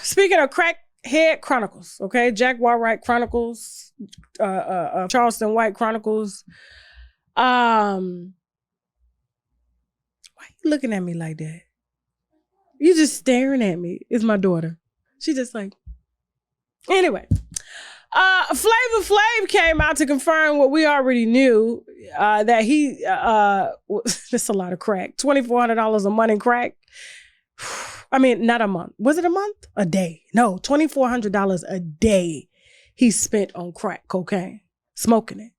Speaking of Crackhead Chronicles, okay? Jack Walwright Chronicles, Charleston White Chronicles. Why you looking at me like that? You just staring at me. It's my daughter. She just like... Anyway. Flavor Flav came out to confirm what we already knew, that he, that's a lot of crack. $2,400 a month in crack. I mean, not a month. Was it a month? A day. No, $2,400 a day he spent on crack cocaine, smoking it.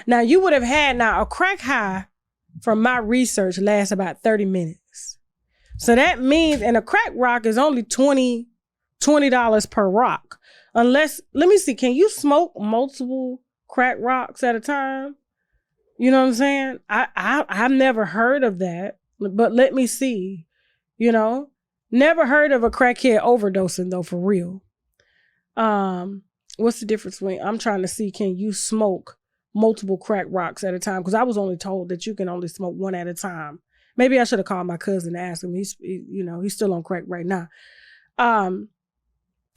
Now, you would have had a crack high from my research lasts about 30 minutes. So that means, and a crack rock is only $20 per rock. Unless, let me see, can you smoke multiple crack rocks at a time? You know what I'm saying? I've never heard of that, but let me see, you know? Never heard of a crackhead overdosing though, for real. What's the difference between, I'm trying to see, can you smoke multiple crack rocks at a time? Because I was only told that you can only smoke one at a time. Maybe I should have called my cousin and asked him. He's still on crack right now.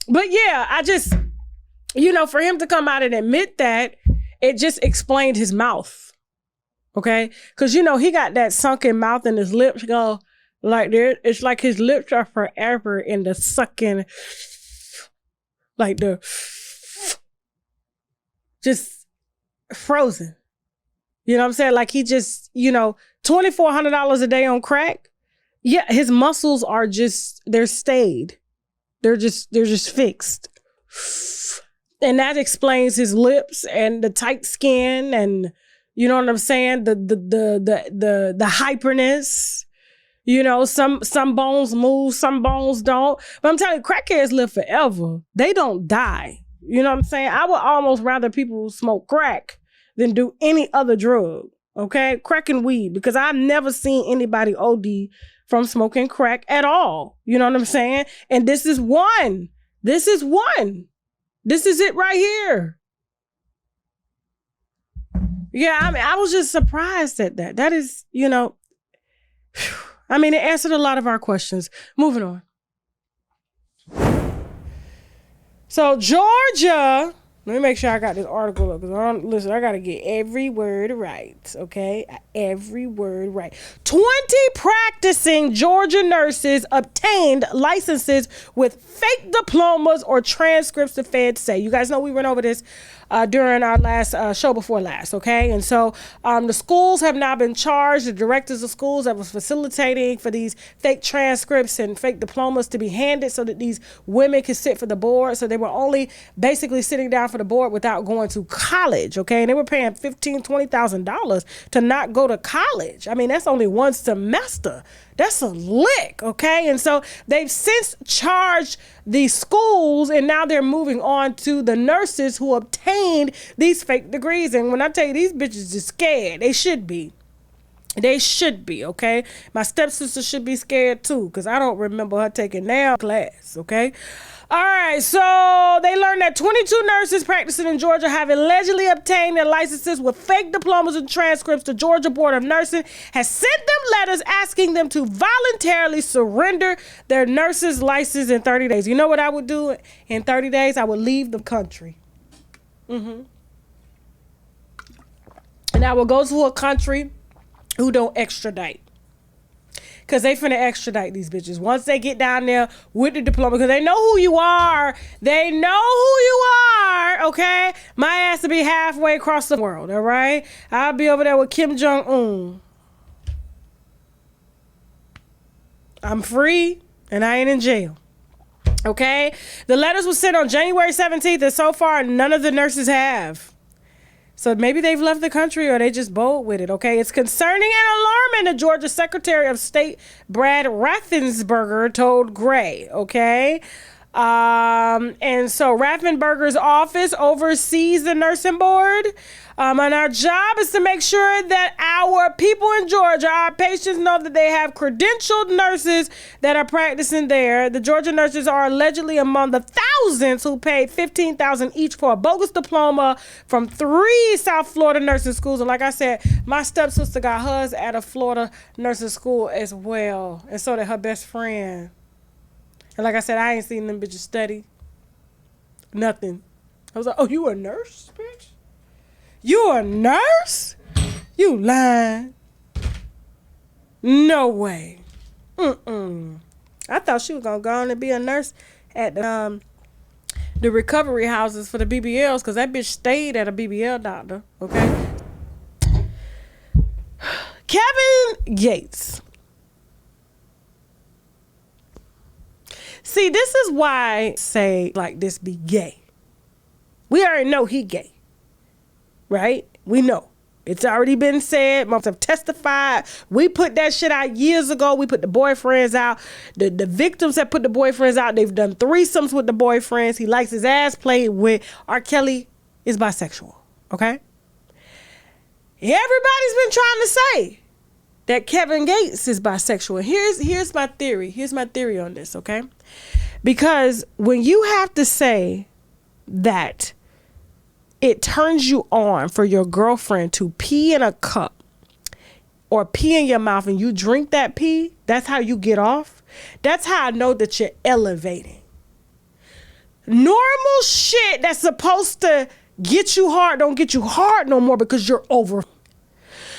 But yeah, I just, for him to come out and admit that, it just explained his mouth. Okay? Because, he got that sunken mouth and his lips go like this. It's like his lips are forever in the sucking, like the, just frozen. You know what I'm saying? Like he just, $2,400 a day on crack. Yeah, his muscles are just, they're stayed. They're just fixed. And that explains his lips and the tight skin and, you know what I'm saying? The hyperness. Some bones move, some bones don't. But I'm telling you, crackheads live forever. They don't die. You know what I'm saying? I would almost rather people smoke crack than do any other drug. Okay? Crack and weed. Because I've never seen anybody OD from smoking crack at all. You know what I'm saying? And this is one. This is one. This is it right here. Yeah, I mean, I was just surprised at that. That is, I mean, it answered a lot of our questions. Moving on. So Georgia, let me make sure I got this article up because listen, I got to get every word right, okay? Every word right. 20 practicing Georgia nurses obtained licenses with fake diplomas or transcripts, the feds say. You guys know we went over this during our last show before last, okay? And so the schools have now been charged, the directors of schools that was facilitating for these fake transcripts and fake diplomas to be handed so that these women could sit for the board. So they were only basically sitting down for the board without going to college, okay? And they were paying $15,000, $20,000 to not go to college. I mean, that's only one semester. That's a lick, okay? And so they've since charged the schools, and now they're moving on to the nurses who obtained these fake degrees. And when I tell you, these bitches are scared. They should be. They should be, okay? My stepsister should be scared too, because I don't remember her taking nail class, okay? All right, so they learned that 22 nurses practicing in Georgia have allegedly obtained their licenses with fake diplomas and transcripts. The Georgia Board of Nursing has sent them letters asking them to voluntarily surrender their nurse's license in 30 days. You know what I would do in 30 days? I would leave the country. And I would go to a country who don't extradite. Because they finna extradite these bitches. Once they get down there with the diploma, because they know who you are. They know who you are, okay? My ass to be halfway across the world, all right? I'll be over there with Kim Jong-un. I'm free, and I ain't in jail. Okay? The letters were sent on January 17th, and so far, none of the nurses have. So maybe they've left the country or they just bold with it, okay? It's concerning and alarming, the Georgia Secretary of State, Brad Raffensperger, told Gray, okay? And so Raffensperger's office oversees the nursing board. And our job is to make sure that our people in Georgia, our patients, know that they have credentialed nurses that are practicing there. The Georgia nurses are allegedly among the thousands who paid $15,000 each for a bogus diploma from 3 South Florida nursing schools. And like I said, my stepsister got hers at a Florida nursing school as well. And so did her best friend. And like I said, I ain't seen them bitches study. Nothing. I was like, oh, you a nurse, bitch? You a nurse? You lying. No way. I thought she was going to go on and be a nurse at the recovery houses for the BBLs, because that bitch stayed at a BBL doctor, okay? Kevin Gates. See, this is why I say like this be gay. We already know he gay, right? We know. It's already been said. Moms have testified. We put that shit out years ago. We put the boyfriends out. The victims have put the boyfriends out. They've done threesomes with the boyfriends. He likes his ass played with. R. Kelly is bisexual, okay? Everybody's been trying to say that Kevin Gates is bisexual. Here's my theory. Here's my theory on this, okay? Because when you have to say that it turns you on for your girlfriend to pee in a cup or pee in your mouth and you drink that pee, that's how you get off. That's how I know that you're elevating. Normal shit that's supposed to get you hard don't get you hard no more because you're over.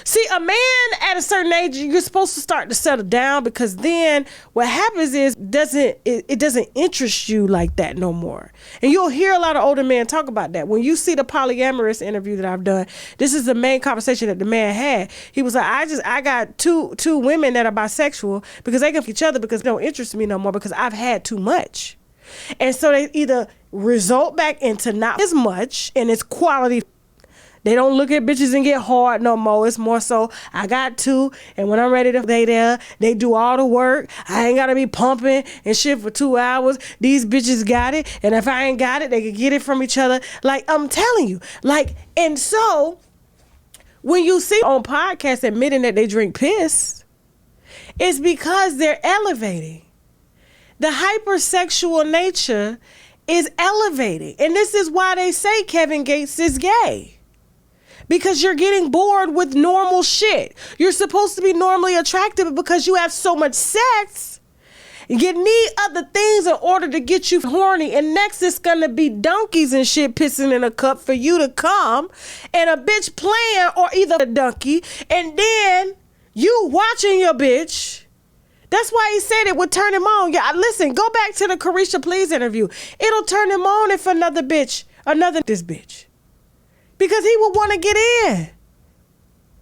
See, a man at a certain age, you're supposed to start to settle down, because then what happens is it doesn't interest you like that no more. And you'll hear a lot of older men talk about that. When you see the polyamorous interview that I've done, this is the main conversation that the man had. He was like, I got two women that are bisexual because they can f each other because they don't interest me no more because I've had too much. And so they either result back into not as much and it's quality. They don't look at bitches and get hard no more. It's more so, I got two, and when I'm ready to they there, they do all the work. I ain't got to be pumping and shit for 2 hours. These bitches got it, and if I ain't got it, they can get it from each other. Like, I'm telling you. Like, and so, when you see on podcasts admitting that they drink piss, it's because they're elevating. The hypersexual nature is elevating. And this is why they say Kevin Gates is gay. Because you're getting bored with normal shit. You're supposed to be normally attractive, because you have so much sex, you need other things in order to get you horny. And next it's gonna be donkeys and shit pissing in a cup for you to come, and a bitch playing, or either a donkey, and then you watching your bitch. That's why he said it would turn him on. Yeah, listen, go back to the Carisha Please interview. It'll turn him on if another bitch, this bitch. Because he would want to get in.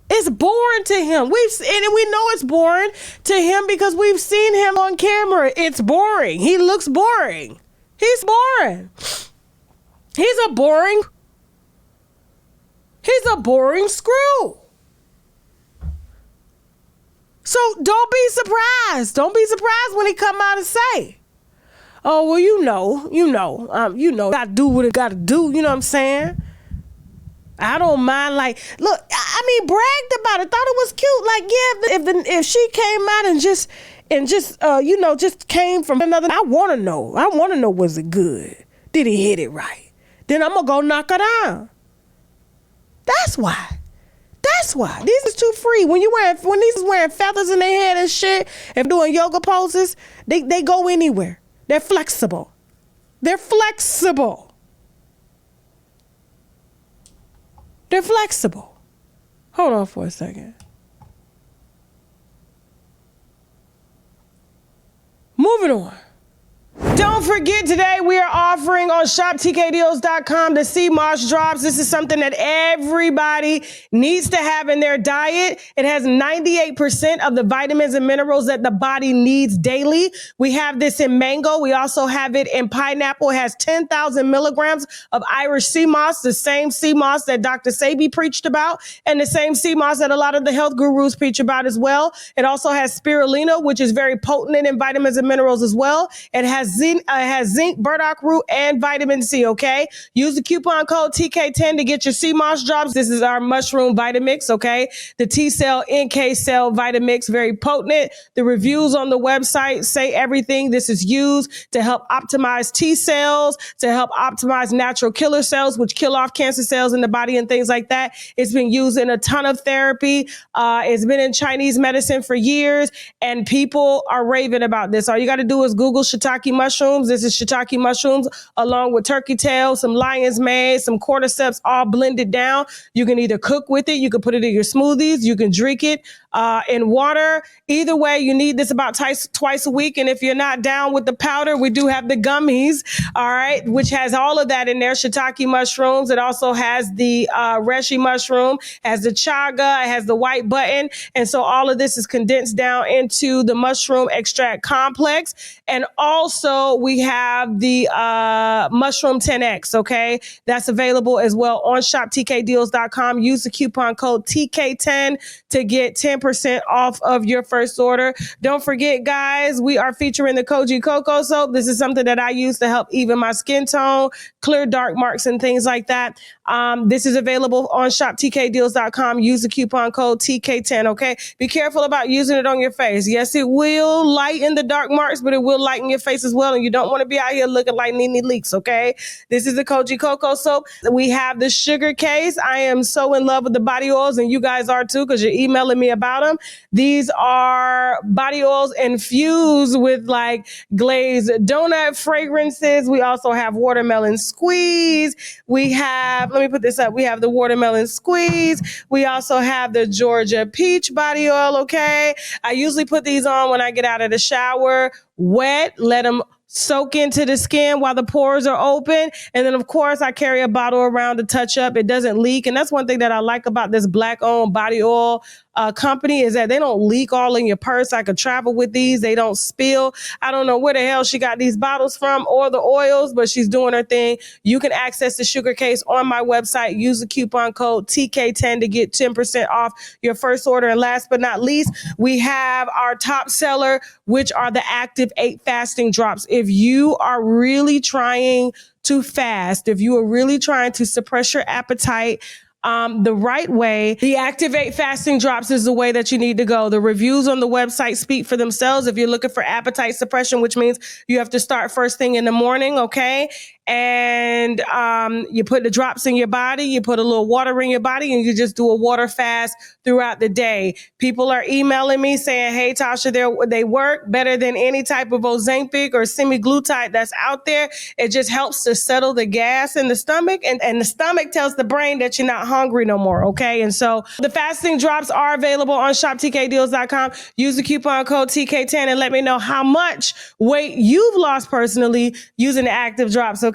It's boring to him. And we know it's boring to him because we've seen him on camera. It's boring. He looks boring. He's boring. He's a boring screw. So don't be surprised. Don't be surprised when he come out and say, oh, well, you know, gotta do what it gotta do. You know what I'm saying? I don't mind. Like, look, I mean, bragged about it, thought it was cute. Like, yeah, if she came out and just came from another, I want to know, was it good? Did he hit it right? Then I'm gonna go knock her down. That's why. These is too free. When these is wearing feathers in their head and shit and doing yoga poses, they go anywhere. They're flexible. They're flexible. Hold on for a second. Moving on. Don't forget, today we are offering on shoptkdeals.com the CMOS drops. This is something that everybody needs to have in their diet. It has 98% of the vitamins and minerals that the body needs daily. We have this in mango. We also have it in pineapple. It has 10,000 milligrams of Irish sea moss, the same sea moss that Dr. Sebi preached about, and the same sea moss that a lot of the health gurus preach about as well. It also has spirulina, which is very potent in vitamins and minerals as well. It has It has zinc, burdock root, and vitamin C, okay? Use the coupon code TK10 to get your sea moss drops. This is our mushroom Vitamix, okay? The T cell, NK cell Vitamix, very potent. The reviews on the website say everything. This is used to help optimize T cells, to help optimize natural killer cells, which kill off cancer cells in the body and things like that. It's been used in a ton of therapy. It's been in Chinese medicine for years, and people are raving about this. All you got to do is Google shiitake mushrooms. This is shiitake mushrooms along with turkey tail, some lion's mane, some cordyceps, all blended down. You can either cook with it, you can put it in your smoothies, you can drink it in water. Either way, you need this about twice a week. And if you're not down with the powder, we do have the gummies, all right, which has all of that in there. Shiitake mushrooms. It also has the reishi mushroom, has the chaga, it has the white button. And so all of this is condensed down into the mushroom extract complex. And also we have the mushroom 10X, okay? That's available as well on shoptkdeals.com. Use the coupon code TK10 to get 10% off of your first order. Don't forget, guys, we are featuring the Koji Cocoa Soap. This is something that I use to help even my skin tone, clear dark marks and things like that. This is available on shoptkdeals.com. Use the coupon code TK10, okay? Be careful about using it on your face. Yes, it will lighten the dark marks, but it will lighten your face as well, and you don't want to be out here looking like Nene Leaks, okay? This is the Koji Cocoa Soap. We have the sugar case. I am so in love with the body oils, and you guys are too, because you're emailing me about them. These are body oils infused with like glazed donut fragrances. We also have watermelon squeeze. We have, let me put this up. We have the watermelon squeeze. We also have the Georgia peach body oil, okay? I usually put these on when I get out of the shower, wet, let them soak into the skin while the pores are open. And then, of course, I carry a bottle around to touch up. It doesn't leak. And that's one thing that I like about this Black-owned body oil company is that they don't leak all in your purse. I could travel with these. They don't spill. I don't know where the hell she got these bottles from or the oils, but she's doing her thing. You can access the sugar case on my website. Use the coupon code TK10 to get 10% off your first order. And last but not least, we have our top seller, which are the Active 8 fasting drops. If you are really trying to fast, if you are really trying to suppress your appetite, the right way, the Active 8 fasting drops is the way that you need to go. The reviews on the website speak for themselves. If you're looking for appetite suppression, which means you have to start first thing in the morning, okay? And you put the drops in your body, you put a little water in your body, and you just do a water fast throughout the day. People are emailing me saying, hey, Tasha, they work better than any type of Ozempic or semaglutide that's out there. It just helps to settle the gas in the stomach, and the stomach tells the brain that you're not hungry no more, okay? And so the fasting drops are available on shoptkdeals.com. Use the coupon code TK10 and let me know how much weight you've lost personally using the Active drops, okay?